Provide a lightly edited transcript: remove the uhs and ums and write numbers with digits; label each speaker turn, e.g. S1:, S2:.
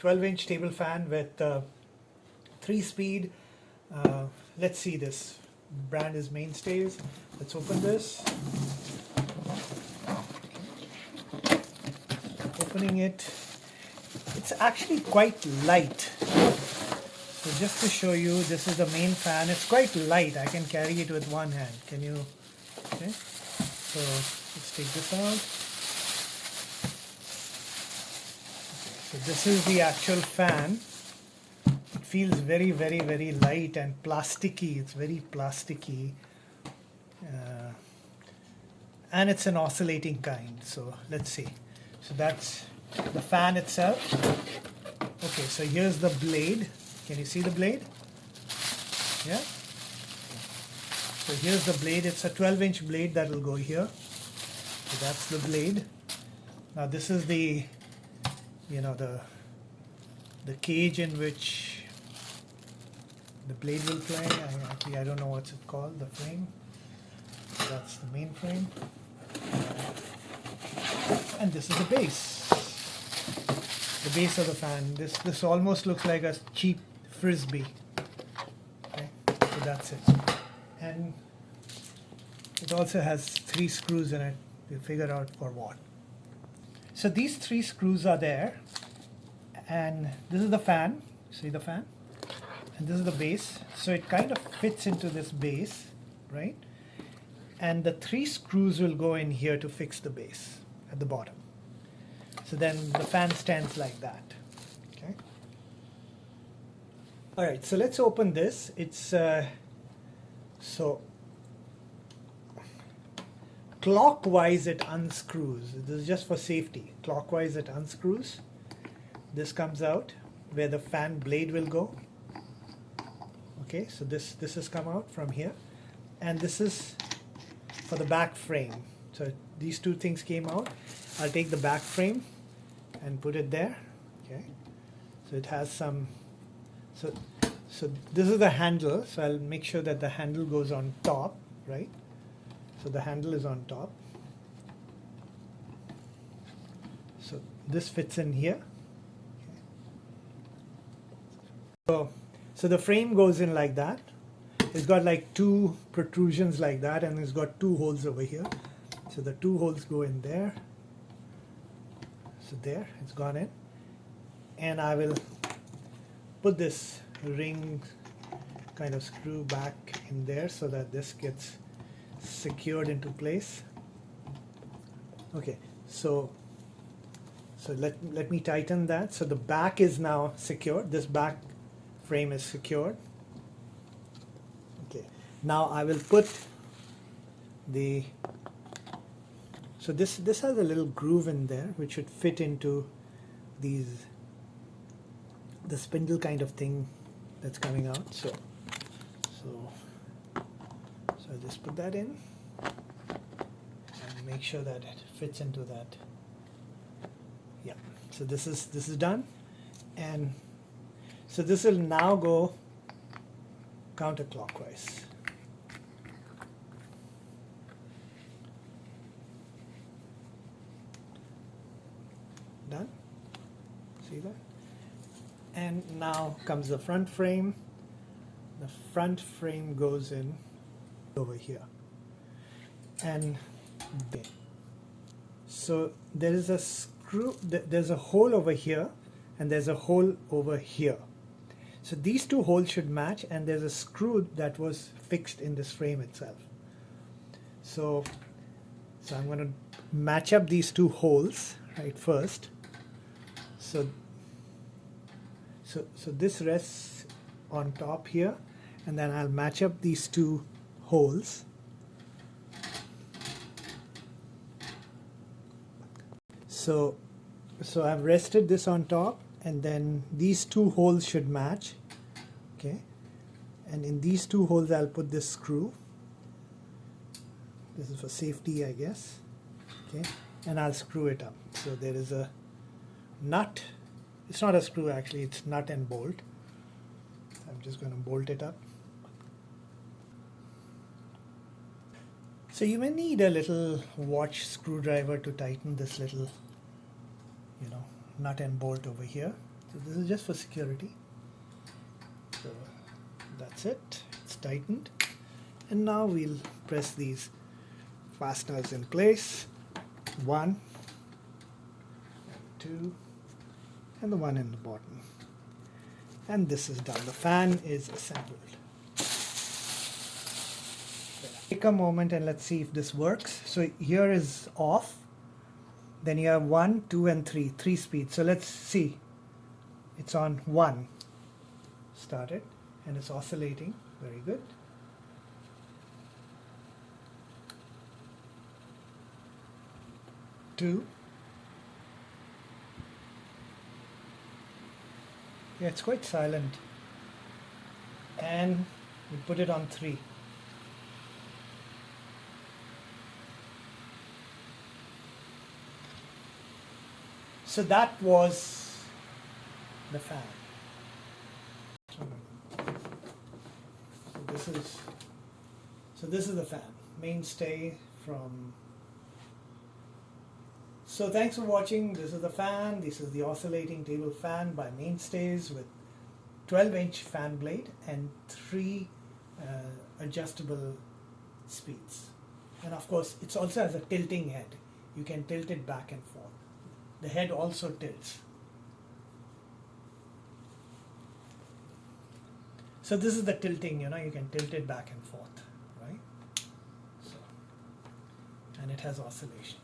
S1: 12-inch table fan with 3-speed. Let's see, this brand is Mainstays. Let's open this. Opening it, it's actually quite light. So just to show you, this is the main fan. It's quite light. I can carry it with one hand. Can you? Okay. So let's take this out. So this is the actual fan. It feels very, very, very light and plasticky. It's very plasticky. And it's an oscillating kind. So let's see. So that's the fan itself. Okay, so here's the blade. Can you see the blade? Yeah? So here's the blade. It's a 12-inch blade that will go here. So that's the blade. Now this is the, the cage in which the blade will play. I don't know what's it called, the frame. So that's the main frame. And this is the base. The base of the fan. This almost looks like a cheap frisbee. Okay, so that's it. And it also has 3 screws in it. You figure out for what. So these 3 screws are there, and this is the fan. See the fan? And this is the base. So it kind of fits into this base, right? And the 3 screws will go in here to fix the base at the bottom. So then the fan stands like that. Okay. All right, so let's open this. It's so clockwise it unscrews. This is just for safety. Clockwise it unscrews. This comes out where the fan blade will go. Okay, so this has come out from here, and this is for the back frame. So these 2 things came out. I'll take the back frame and put it there. Okay, so it has some, so this is the handle. So I'll make sure that the handle goes on top, right? So the handle is on top. So this fits in here. Okay. So the frame goes in like that. It's got like 2 protrusions like that, and it's got 2 holes over here. So the 2 holes go in there. So there, it's gone in. And I will put this ring kind of screw back in there so that this gets secured into place. Okay, so let me tighten that. So the back is now secured. This back frame is secured. Okay, now I will put the, so this has a little groove in there which should fit into the spindle kind of thing that's coming out. So I just put that in and make sure that it fits into that. Yeah, so this is done, and so this will now go counterclockwise. Done? See that? And now comes the front frame. The front frame goes in over here. And so there is a screw, there's a hole over here, and there's a hole over here. So these 2 holes should match, and there's a screw that was fixed in this frame itself. So I'm going to match up these 2 holes right first. So this rests on top here, and then I'll match up these 2 holes. So I've rested this on top, and then these 2 holes should match. Okay, and in these 2 holes I'll put this screw. This is for safety, I guess. Okay, and I'll screw it up. So there is a nut. It's not a screw actually, it's nut and bolt. I'm just going to bolt it up. So you may need a little watch screwdriver to tighten this little, nut and bolt over here. So this is just for security. So that's it, it's tightened. And now we'll press these fasteners in place. 1, 2, and the one in the bottom. And this is done. The fan is assembled. Take a moment and let's see if this works. So here is off. Then you have 1, 2, and 3. 3 speeds. So let's see. It's on 1. Started. And it's oscillating. Very good. 2. Yeah, it's quite silent. And we put it on 3. So that was the fan. So this is the fan. Mainstay from. So thanks for watching. This is the fan. This is the oscillating table fan by Mainstays with 12-inch fan blade and 3 adjustable speeds. And of course, it also has a tilting head. You can tilt it back and forth. The head also tilts. So this is the tilting, you can tilt it back and forth, right? So, and it has oscillation.